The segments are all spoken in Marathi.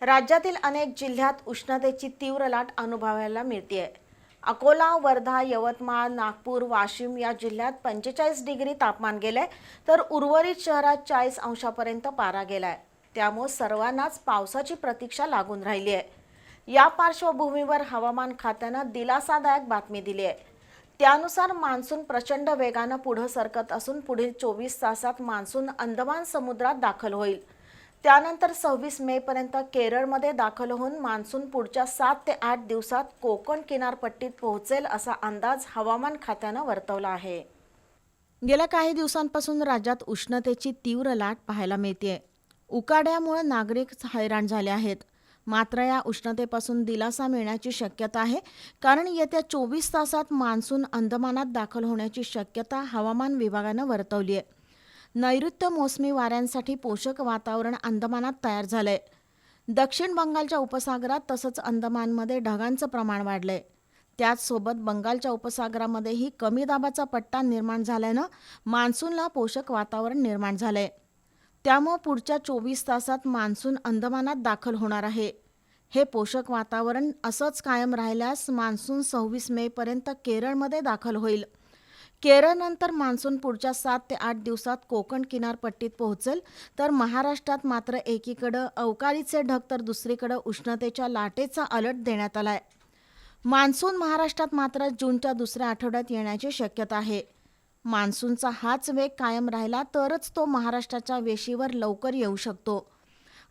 राज्यातील अनेक जिल्ह्यात उष्णतेची तीव्र लाट अनुभवायला मिळते. अकोला, वर्धा, यवतमाळ, नागपूर, वाशिम या जिल्ह्यात 45 डिग्री तापमान गेलंय, तर उर्वरित शहरात 40 अंशापर्यंत पारा गेलाय. त्यामुळे सर्वांनाच पावसाची प्रतीक्षा लागून राहिली आहे. या पार्श्वभूमीवर हवामान खात्यानं दिलासादायक बातमी दिली आहे. त्यानुसार मान्सून प्रचंड वेगानं पुढे सरकत असून पुढील 24 तासात मान्सून अंदमान समुद्रात दाखल होईल. त्यानंतर 26 मे पर्यंत केरळमध्ये दाखल होऊन मान्सून पुढच्या 7 ते 8 दिवसात कोकण किनारपट्टीत पोहोचेल असा अंदाज हवामान खात्यानं वर्तवला आहे. गेल्या काही दिवसांपासून राज्यात उष्णतेची तीव्र लाट पाहायला मिळते. उकाड्यामुळे नागरिक हैराण झाले आहेत. मात्र या उष्णतेपासून दिलासा मिळण्याची शक्यता आहे, कारण येत्या 24 तासात मान्सून अंदमानात दाखल होण्याची शक्यता हवामान विभागानं वर्तवली आहे. नैऋत्य मोसमी वाऱ्यांसाठी पोषक वातावरण अंदमानात तयार झालंय. दक्षिण बंगालच्या उपसागरात तसंच अंदमानमध्ये ढगांचं प्रमाण वाढलंय. त्याचसोबत बंगालच्या उपसागरामध्येही कमी दाबाचा पट्टा निर्माण झाल्यानं मान्सूनला पोषक वातावरण निर्माण झालंय. त्यामुळे पुढच्या 24 तासात मान्सून अंदमानात दाखल होणार आहे. हे पोषक वातावरण असंच कायम राहिल्यास मान्सून 26 मे पर्यंत केरळमध्ये दाखल होईल. केरळनंतर मान्सून पुढच्या 7 ते 8 दिवसात कोकण किनारपट्टीत पोहोचेल, तर महाराष्ट्रात मात्र एकीकडं अवकाळीचे ढग तर दुसरीकडं उष्णतेच्या लाटेचा अलर्ट देण्यात आलाय. मान्सून महाराष्ट्रात मात्र जूनच्या दुसऱ्या आठवड्यात येण्याची शक्यता आहे. मान्सूनचा हाच वेग कायम राहिला तरच तो महाराष्ट्राच्या वेशीवर लवकर येऊ शकतो.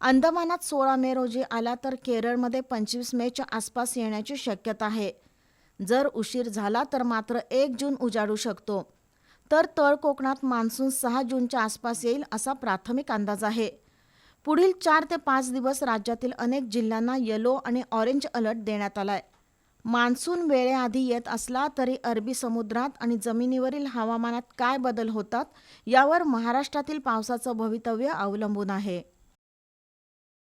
अंदमानात 16 मे रोजी आला तर केरळमध्ये 25 मेच्या आसपास येण्याची शक्यता आहे. जर उशीर झाला तर मात्र 1 जून उजाडू शकतो. तर तळ कोकणात मान्सून 6 जूनच्या आसपास येईल असा प्राथमिक अंदाज आहे. पुढील 4 ते 5 दिवस राज्यातील अनेक जिल्ह्यांना येलो आणि ऑरेंज अलर्ट देण्यात आलाय. मान्सून वेळेआधी येत असला तरी अरबी समुद्रात आणि जमिनीवरील हवामानात काय बदल होतात यावर महाराष्ट्रातील पावसाचं भवितव्य अवलंबून आहे.